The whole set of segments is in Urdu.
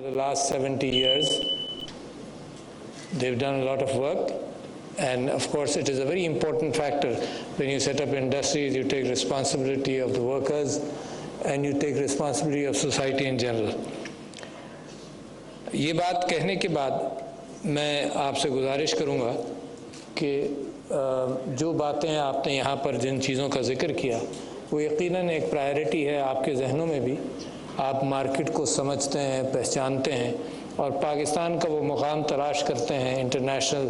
For the last 70 years, they've done a lot of work, and of course it is a very important factor. When you set up industries, you take responsibility of the workers and you take responsibility of society in general. یہ بات کہنے کے بعد میں آپ سے گزارش کروں گا کہ جو باتیں آپ نے یہاں پر جن چیزوں کا ذکر کیا وہ یقیناً ایک پرائرٹی ہے آپ کے ذہنوں میں بھی. آپ مارکیٹ کو سمجھتے ہیں، پہچانتے ہیں اور پاکستان کا وہ مقام تلاش کرتے ہیں انٹرنیشنل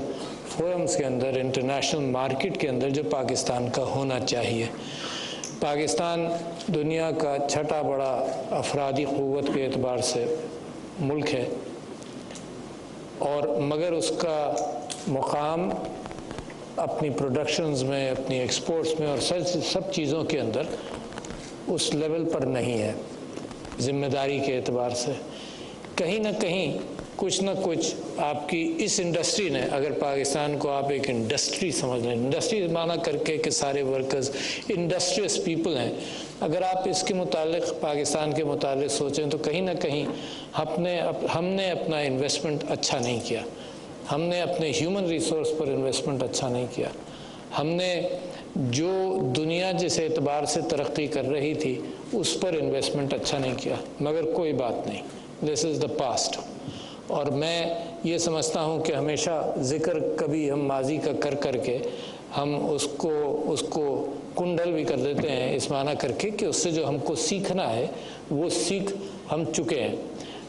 فورمز کے اندر، انٹرنیشنل مارکیٹ کے اندر جو پاکستان کا ہونا چاہیے. پاکستان دنیا کا چھٹا بڑا افرادی قوت کے اعتبار سے ملک ہے، اور مگر اس کا مقام اپنی پروڈکشنز میں، اپنی ایکسپورٹس میں اور سب چیزوں کے اندر اس لیول پر نہیں ہے. ذمہ داری کے اعتبار سے کہیں نہ کہیں کچھ نہ کچھ آپ کی اس انڈسٹری نے، اگر پاکستان کو آپ ایک انڈسٹری سمجھ لیں، انڈسٹری معنی کر کے کہ سارے ورکرز انڈسٹریس پیپل ہیں، اگر آپ اس کے متعلق پاکستان کے متعلق سوچیں تو کہیں نہ کہیں ہم نے اپنا انویسٹمنٹ اچھا نہیں کیا. ہم نے اپنے ہیومن ریسورس پر انویسٹمنٹ اچھا نہیں کیا. ہم نے جو دنیا جس اعتبار سے ترقی کر رہی تھی اس پر انویسٹمنٹ اچھا نہیں کیا. مگر کوئی بات نہیں، دس از دا پاسٹ. اور میں یہ سمجھتا ہوں کہ ہمیشہ ذکر کبھی ہم ماضی کا کر کے ہم اس کو کنڈل بھی کر دیتے ہیں، اس معنی کر کے کہ اس سے جو ہم کو سیکھنا ہے وہ سیکھ ہم چکے ہیں.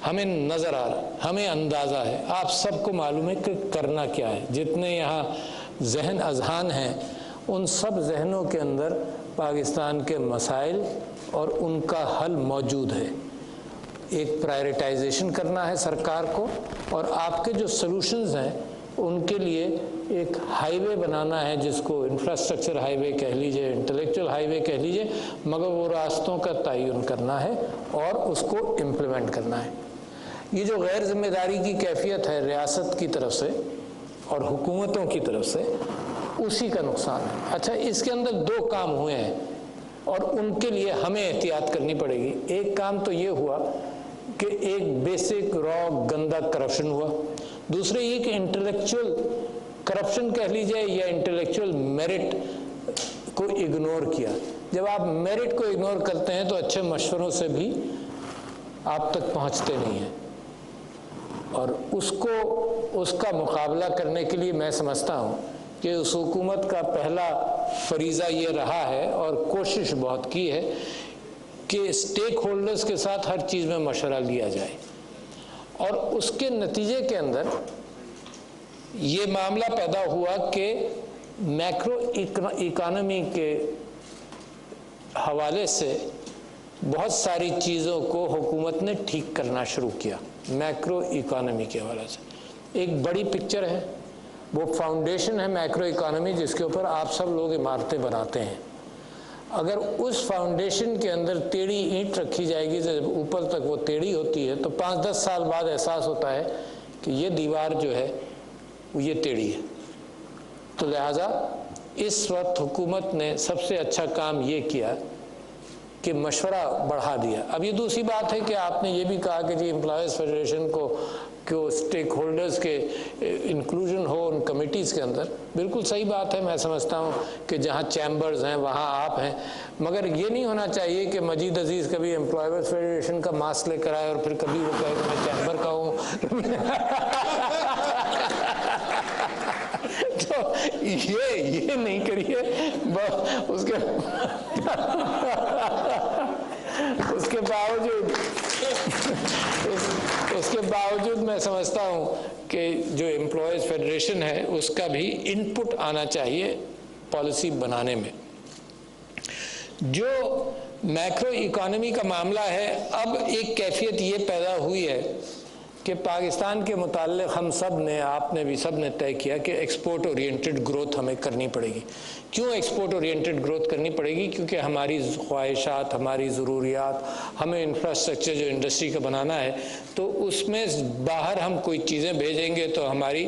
ہمیں نظر آ رہا، ہمیں اندازہ ہے، آپ سب کو معلوم ہے کہ کرنا کیا ہے. جتنے یہاں ذہن اذہان ہیں ان سب ذہنوں کے اندر پاکستان کے مسائل اور ان کا حل موجود ہے. ایک پرائرٹائزیشن کرنا ہے سرکار کو، اور آپ کے جو سلوشنز ہیں ان کے لیے ایک ہائی وے بنانا ہے، جس کو انفراسٹرکچر ہائی وے کہہ لیجئے، انٹلیکچوئل ہائی وے کہہ لیجئے، مگر وہ راستوں کا تعین کرنا ہے اور اس کو امپلیمنٹ کرنا ہے. یہ جو غیر ذمہ داری کی کیفیت ہے ریاست کی طرف سے اور حکومتوں کی طرف سے، اسی کا نقصان ہے. اچھا، اس کے اندر دو کام ہوئے ہیں اور ان کے لیے ہمیں احتیاط کرنی پڑے گی. ایک کام تو یہ ہوا کہ ایک بیسک را گندا کرپشن ہوا. دوسرے یہ کہ انٹلیکچوئل کرپشن کہہ لیجئے یا انٹلیکچوئل میرٹ کو اگنور کیا. جب آپ میرٹ کو اگنور کرتے ہیں تو اچھے مشوروں سے بھی آپ تک پہنچتے نہیں ہیں، اور اس کا مقابلہ کرنے کے لیے میں سمجھتا ہوں کہ اس حکومت کا پہلا فریضہ یہ رہا ہے اور کوشش بہت کی ہے کہ اسٹیک ہولڈرز کے ساتھ ہر چیز میں مشورہ لیا جائے. اور اس کے نتیجے کے اندر یہ معاملہ پیدا ہوا کہ میکرو اکانومی کے حوالے سے بہت ساری چیزوں کو حکومت نے ٹھیک کرنا شروع کیا. میکرو اکانومی کے حوالے سے ایک بڑی پکچر ہے، وہ فاؤنڈیشن ہے میکرو اکانومی جس کے اوپر آپ سب لوگ عمارتیں بناتے ہیں. اگر اس فاؤنڈیشن کے اندر ٹیڑھی اینٹ رکھی جائے گی، جب اوپر تک وہ ٹیڑھی ہوتی ہے تو 5-10 سال بعد احساس ہوتا ہے کہ یہ دیوار جو ہے وہ یہ ٹیڑھی ہے. تو لہٰذا اس وقت حکومت نے سب سے اچھا کام یہ کیا کہ مشورہ بڑھا دیا. اب یہ دوسری بات ہے کہ آپ نے یہ بھی کہا کہ جی امپلائیز فیڈریشن کو اسٹیک ہولڈرز کے انکلوژن ہو ان کمیٹیز کے اندر. بالکل صحیح بات ہے. میں سمجھتا ہوں کہ جہاں چیمبرز ہیں وہاں آپ ہیں، مگر یہ نہیں ہونا چاہیے کہ مجید عزیز کبھی امپلائیز فیڈریشن کا ماسک لے کر آئے اور پھر کبھی وہ کہے کہ میں چیمبر کا ہوں. تو یہ نہیں کریے. اس کے باوجود میں سمجھتا ہوں کہ جو امپلائیز فیڈریشن ہے اس کا بھی ان پٹ آنا چاہیے پالیسی بنانے میں. جو میکرو اکانومی کا معاملہ ہے، اب ایک کیفیت یہ پیدا ہوئی ہے کہ پاکستان کے متعلق ہم سب نے، آپ نے بھی سب نے طے کیا کہ ایکسپورٹ اورینٹڈ گروتھ ہمیں کرنی پڑے گی. کیوں ایکسپورٹ اورینٹڈ گروتھ کرنی پڑے گی؟ کیونکہ ہماری خواہشات، ہماری ضروریات، ہمیں انفراسٹرکچر جو انڈسٹری کا بنانا ہے، تو اس میں باہر ہم کوئی چیزیں بھیجیں گے تو ہماری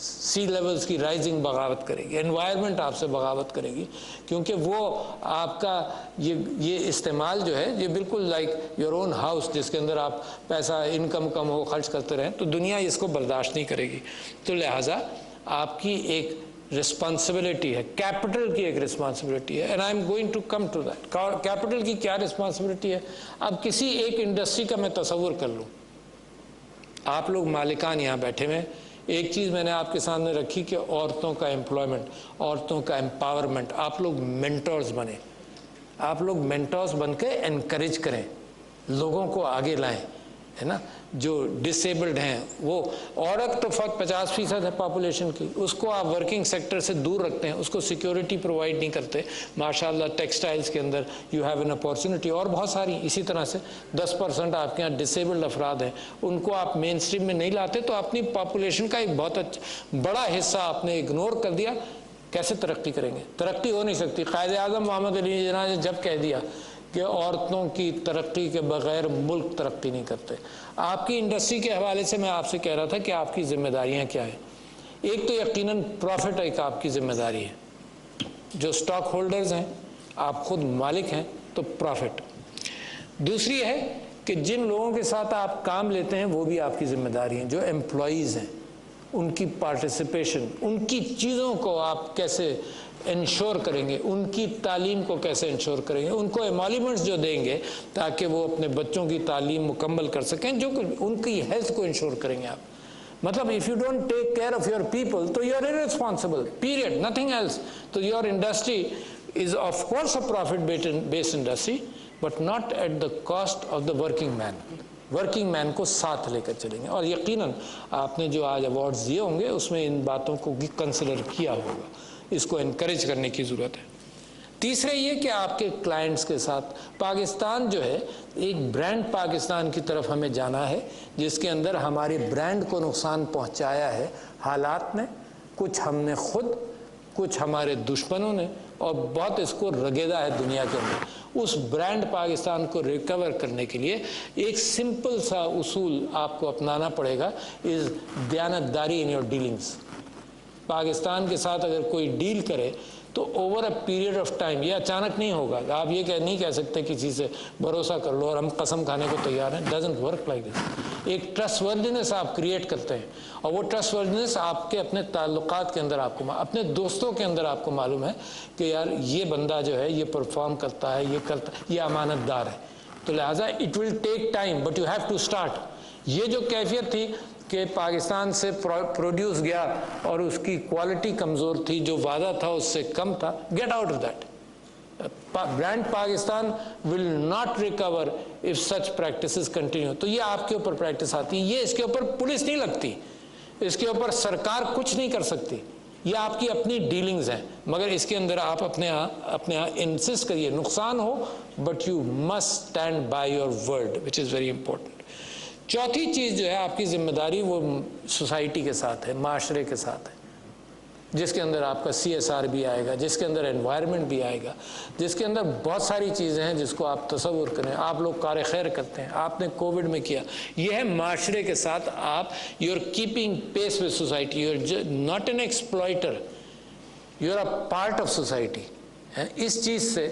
سی لیولز کی رائزنگ بغاوت کرے گی، انوائرمنٹ آپ سے بغاوت کرے گی، کیونکہ وہ آپ کا یہ استعمال جو ہے یہ بالکل لائک یور اون ہاؤس، جس کے اندر آپ پیسہ انکم کم ہو خرچ کرتے رہیں، تو دنیا اس کو برداشت نہیں کرے گی۔ تو لہٰذا آپ کی ایک رسپانسبلٹی ہے، کیپٹل کی ایک رسپانسبلٹی ہے، and I am going to come to that. Capital کی کیا رسپانسبلٹی ہے؟ اب کسی ایک انڈسٹری کا میں تصور کر لوں، آپ لوگ مالکان یہاں بیٹھے ہوئے، ایک چیز میں نے آپ کے سامنے رکھی کہ عورتوں کا امپلائمنٹ، عورتوں کا امپاورمنٹ، آپ لوگ مینٹورز بنیں، آپ لوگ مینٹورز بن کے انکریج کریں، لوگوں کو آگے لائیں، ہے نا۔ جو ڈسیبلڈ ہیں وہ عورت تو 50% ہے پاپولیشن کی، اس کو آپ ورکنگ سیکٹر سے دور رکھتے ہیں، اس کو سیکیورٹی پرووائڈ نہیں کرتے۔ ماشاءاللہ ٹیکسٹائلز کے اندر یو ہیو این اپارچونٹی، اور بہت ساری اسی طرح سے 10% آپ کے یہاں ڈسیبلڈ افراد ہیں، ان کو آپ مین اسٹریم میں نہیں لاتے، تو اپنی پاپولیشن کا ایک بہت بڑا حصہ آپ نے اگنور کر دیا۔ کیسے ترقی کریں گے؟ ترقی ہو نہیں سکتی۔ قائد اعظم محمد علی جناح نے جب کہہ دیا کہ عورتوں کی ترقی کے بغیر ملک ترقی نہیں کرتے۔ آپ کی انڈسٹری کے حوالے سے میں آپ سے کہہ رہا تھا کہ آپ کی ذمہ داریاں کیا ہیں۔ ایک تو یقیناً پروفٹ ایک آپ کی ذمہ داری ہے، جو سٹاک ہولڈرز ہیں، آپ خود مالک ہیں تو پروفٹ۔ دوسری ہے کہ جن لوگوں کے ساتھ آپ کام لیتے ہیں وہ بھی آپ کی ذمہ داری ہیں، جو امپلائیز ہیں، ان کی پارٹیسپیشن، ان کی چیزوں کو آپ کیسے انشور کریں گے، ان کی تعلیم کو کیسے انشور کریں گے، ان کو ایمالیمنٹس جو دیں گے تاکہ وہ اپنے بچوں کی تعلیم مکمل کر سکیں، جو ان کی ہیلتھ کو انشور کریں گے آپ۔ مطلب if you don't take care of your people تو you are irresponsible, period, nothing else۔ تو your industry is of course a profit based industry but not at the cost of the working man۔ Working man کو ساتھ لے کر چلیں گے، اور یقیناً آپ نے جو آج ایوارڈز دیے ہوں گے اس میں ان باتوں کو بھی کنسیڈر کیا ہوگا، اس کو انکریج کرنے کی ضرورت ہے۔ تیسرے یہ کہ آپ کے کلائنٹس کے ساتھ پاکستان جو ہے، ایک برانڈ پاکستان کی طرف ہمیں جانا ہے جس کے اندر ہمارے برانڈ کو نقصان پہنچایا ہے حالات نے، کچھ ہم نے خود، کچھ ہمارے دشمنوں نے، اور بہت اس کو رگیدہ ہے دنیا کے اندر۔ اس برانڈ پاکستان کو ریکور کرنے کے لیے ایک سمپل سا اصول آپ کو اپنانا پڑے گا، از دیانتداری ان یور ڈیلنگز۔ پاکستان کے ساتھ اگر کوئی ڈیل کرے تو over a period of time, یہ اچانک نہیں ہوگا۔ آپ یہ نہیں کہہ سکتے کسی سے بھروسہ کر لو اور ہم قسم کھانے کو تیار ہیں، ڈزنٹ ورک لائک دس۔ ایک ٹرسٹ وردینس آپ کریٹ کرتے ہیں، اور وہ ٹرسٹ وردینس آپ کے اپنے تعلقات کے اندر، آپ کو اپنے دوستوں کے اندر آپ کو معلوم ہے کہ یار یہ بندہ جو ہے یہ پرفارم کرتا ہے، یہ کرتا ہے، یہ امانت دار ہے۔ تو لہٰذا it will take time but you have to start. یہ جو کیفیت تھی کہ پاکستان سے پروڈیوس گیا اور اس کی کوالٹی کمزور تھی، جو وعدہ تھا اس سے کم تھا، get out of that. Brand Pakistan will not recover if such practices continue. تو یہ آپ کے اوپر پریکٹس آتی ہے، یہ اس کے اوپر پولیس نہیں لگتی، اس کے اوپر سرکار کچھ نہیں کر سکتی، یہ آپ کی اپنی ڈیلنگز ہیں، مگر اس کے اندر آپ اپنے ہاں انسسٹ کریے، نقصان ہو but you must stand by your word which is very important. چوتھی چیز جو ہے آپ کی ذمہ داری، وہ سوسائٹی کے ساتھ ہے، معاشرے کے ساتھ ہے، جس کے اندر آپ کا CSR بھی آئے گا، جس کے اندر انوائرمنٹ بھی آئے گا، جس کے اندر بہت ساری چیزیں ہیں جس کو آپ تصور کریں۔ آپ لوگ کار خیر کرتے ہیں، آپ نے کووڈ میں کیا، یہ ہے معاشرے کے ساتھ آپ، you are keeping peace with society, you are not an exploiter, you are a part of society. اس چیز سے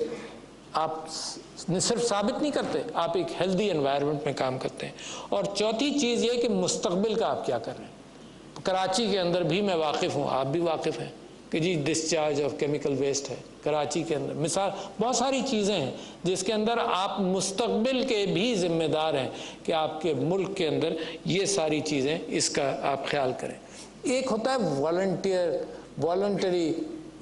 آپ صرف ثابت نہیں کرتے، آپ ایک ہیلدی انوائرمنٹ میں کام کرتے ہیں۔ اور چوتھی چیز یہ کہ مستقبل کا آپ کیا کر رہے ہیں۔ کراچی کے اندر بھی میں واقف ہوں، آپ بھی واقف ہیں کہ جی ڈسچارج آف کیمیکل ویسٹ ہے کراچی کے اندر، مثال بہت ساری چیزیں ہیں جس کے اندر آپ مستقبل کے بھی ذمہ دار ہیں کہ آپ کے ملک کے اندر یہ ساری چیزیں، اس کا آپ خیال کریں۔ ایک ہوتا ہے والنٹری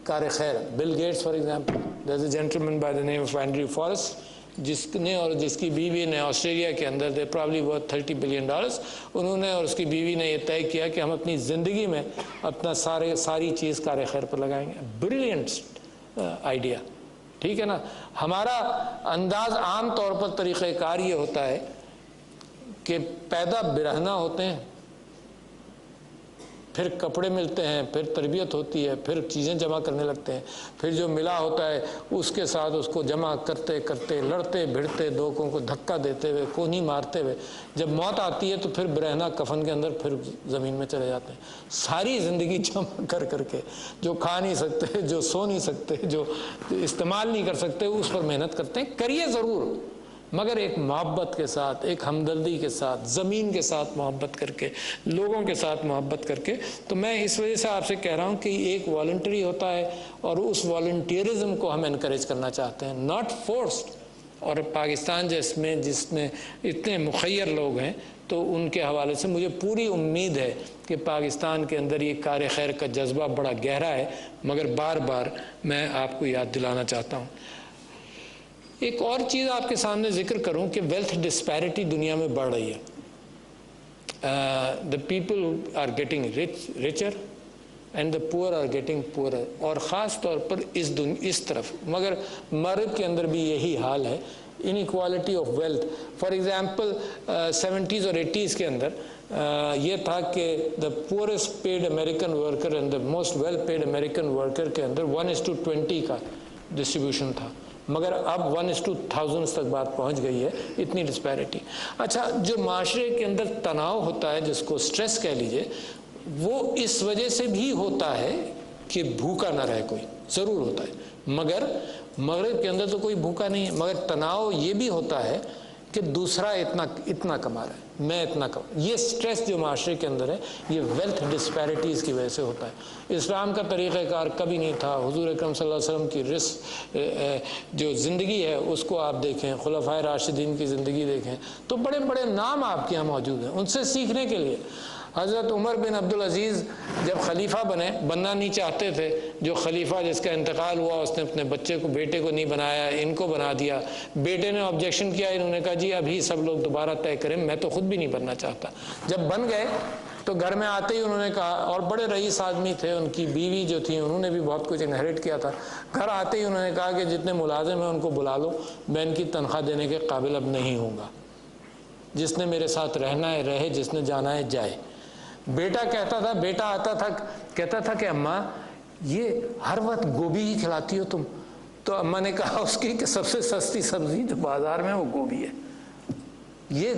کار خیر۔ Bill Gates for example, there is a gentleman by the name of Andrew Forrest, جس نے اور جس کی بیوی نے آسٹریلیا کے اندر دے پرابلی ورتھ $30 بلین، انہوں نے اور اس کی بیوی نے یہ طے کیا کہ ہم اپنی زندگی میں اپنا ساری چیز کار خیر پر لگائیں گے۔ بریلینٹ آئیڈیا، ٹھیک ہے نا۔ ہمارا انداز عام طور پر طریقہ کار یہ ہوتا ہے کہ پیدا برہنہ ہوتے ہیں، پھر کپڑے ملتے ہیں، پھر تربیت ہوتی ہے، پھر چیزیں جمع کرنے لگتے ہیں، پھر جو ملا ہوتا ہے اس کے ساتھ اس کو جمع کرتے کرتے لڑتے بھڑتے دوکوں کو دھکا دیتے ہوئے کونی مارتے ہوئے جب موت آتی ہے تو پھر برہنہ کفن کے اندر پھر زمین میں چلے جاتے ہیں، ساری زندگی جمع کر کر کے، جو کھا نہیں سکتے، جو سو نہیں سکتے، جو استعمال نہیں کر سکتے، اس پر محنت کرتے ہیں۔ کریے ضرور، مگر ایک محبت کے ساتھ، ایک ہمدردی کے ساتھ، زمین کے ساتھ محبت کر کے، لوگوں کے ساتھ محبت کر کے۔ تو میں اس وجہ سے آپ سے کہہ رہا ہوں کہ ایک والنٹری ہوتا ہے اور اس والنٹیرزم کو ہم انکریج کرنا چاہتے ہیں، ناٹ فورسڈ۔ اور پاکستان جس میں اتنے مخیر لوگ ہیں تو ان کے حوالے سے مجھے پوری امید ہے کہ پاکستان کے اندر یہ کار خیر کا جذبہ بڑا گہرا ہے، مگر بار بار میں آپ کو یاد دلانا چاہتا ہوں۔ ایک اور چیز آپ کے سامنے ذکر کروں کہ ویلتھ ڈسپیرٹی دنیا میں بڑھ رہی ہے۔ the people are getting richer and the poor are getting poorer، اور خاص طور پر اس طرف، مگر مغرب کے اندر بھی یہی حال ہے، inequality of wealth. For example 70s اور 80s کے اندر یہ تھا کہ the poorest paid American worker and the most well paid American worker کے اندر 1:20 کا ڈسٹریبیوشن تھا، مگر اب 1:1000 تک بات پہنچ گئی ہے، اتنی ڈسپیرٹی۔ اچھا، جو معاشرے کے اندر تناؤ ہوتا ہے جس کو سٹریس کہہ لیجئے، وہ اس وجہ سے بھی ہوتا ہے کہ بھوکا نہ رہے کوئی، ضرور ہوتا ہے، مگر مغرب کے اندر تو کوئی بھوکا نہیں ہے، مگر تناؤ یہ بھی ہوتا ہے کہ دوسرا اتنا کما رہا ہے، میں اتنا کما۔ یہ سٹریس جو معاشرے کے اندر ہے یہ ویلتھ ڈسپیرٹیز کی وجہ سے ہوتا ہے۔ اسلام کا طریقہ کار کبھی نہیں تھا، حضور اکرم صلی اللہ علیہ وسلم کی جو زندگی ہے اس کو آپ دیکھیں، خلفائے راشدین کی زندگی دیکھیں تو بڑے بڑے نام آپ کے یہاں موجود ہیں ان سے سیکھنے کے لیے۔ حضرت عمر بن عبدالعزیز جب خلیفہ بننا نہیں چاہتے تھے، جو خلیفہ جس کا انتقال ہوا اس نے اپنے بیٹے کو نہیں بنایا، ان کو بنا دیا۔ بیٹے نے آبجیکشن کیا، انہوں نے کہا جی ابھی سب لوگ دوبارہ طے کریں، میں تو خود بھی نہیں بننا چاہتا۔ جب بن گئے تو گھر میں آتے ہی انہوں نے کہا، اور بڑے رئیس آدمی تھے، ان کی بیوی جو تھی انہوں نے بھی بہت کچھ انہیرٹ کیا تھا، گھر آتے ہی انہوں نے کہا کہ جتنے ملازم ہیں ان کو بلا لو، میں ان کی تنخواہ دینے کے قابل اب نہیں ہوں گا، جس نے میرے ساتھ رہنا ہے رہے، جس نے جانا ہے جائے۔ بیٹا آتا تھا کہتا تھا کہ اماں یہ ہر وقت گوبھی ہی کھلاتی ہو تم، تو اماں نے کہا اس کی کہ سب سے سستی سبزی جو بازار میں وہ گوبھی ہے۔ یہ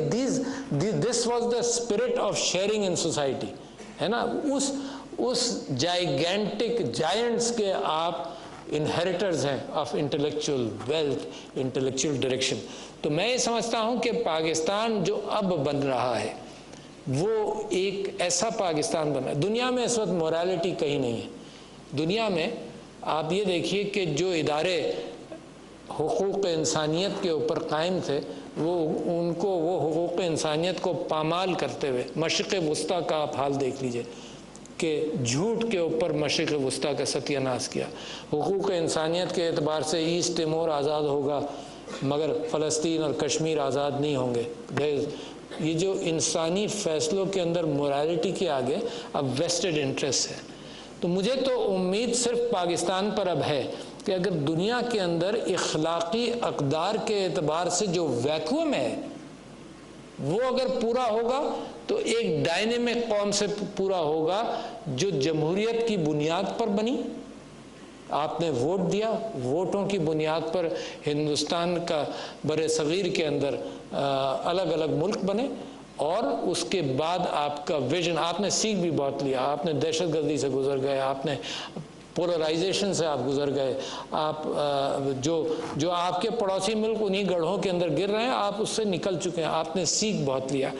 this was the spirit of sharing in society, ہے نا، اس جائگینٹک جائنٹس کے آپ انہیریٹرز ہیں of intellectual wealth, intellectual direction. تو میں یہ سمجھتا ہوں کہ پاکستان جو اب بن رہا ہے وہ ایک ایسا پاکستان بنا ہے۔ دنیا میں اس وقت مورالٹی کہیں نہیں ہے۔ دنیا میں آپ یہ دیکھیے کہ جو ادارے حقوق انسانیت کے اوپر قائم تھے وہ حقوق انسانیت کو پامال کرتے ہوئے، مشرق وسطیٰ کا آپ حال دیکھ لیجئے کہ جھوٹ کے اوپر مشرق وسطیٰ کا ستیہ ناش کیا۔ حقوق انسانیت کے اعتبار سے ایسٹ ٹیمور آزاد ہوگا مگر فلسطین اور کشمیر آزاد نہیں ہوں گے۔ یہ جو انسانی فیصلوں کے اندر مورالٹی کے آگے اب ویسٹڈ انٹرسٹ ہے۔ تو مجھے تو امید صرف پاکستان پر اب ہے کہ اگر دنیا کے اندر اخلاقی اقدار کے اعتبار سے جو ویکیوم ہے وہ اگر پورا ہوگا تو ایک ڈائنامک قوم سے پورا ہوگا جو جمہوریت کی بنیاد پر بنی۔ آپ نے ووٹ دیا، ووٹوں کی بنیاد پر ہندوستان کا بر صغیر کے اندر الگ الگ ملک بنے، اور اس کے بعد آپ کا ویژن، آپ نے سیکھ بھی بہت لیا، آپ نے دہشت گردی سے گزر گئے، آپ نے پولرائزیشن سے آپ گزر گئے، آپ جو آپ کے پڑوسی ملک انہی گڑھوں کے اندر گر رہے ہیں آپ اس سے نکل چکے ہیں، آپ نے سیکھ بہت لیا۔